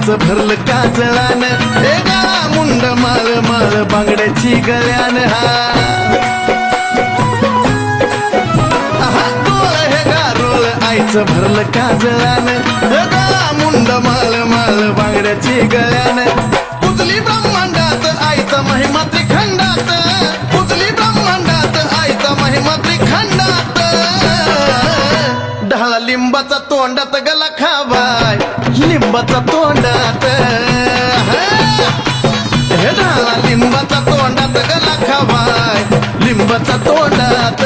आईचं भरलं काजळान, हे गळा मुंड माळ माळ बांगड्याची गळ्यान. हा डोळ हे गारोळ आईचं भरलं काजळान, हे गळा मुंड माळ माळ बांगड्याची गळ्यान. पुजली ब्रह्मांडात आईचा महिमा त्रिखंडात, पुजली ब्रह्मांडात आईचा महिमा त्रिखंडात. ढाळा लिंबाचा तोंडात गला खावाय, लिंबाचा तोंडात. हे ढाळा लिंबाचा तोंडात गला खावाय, लिंबाचा तोंडात.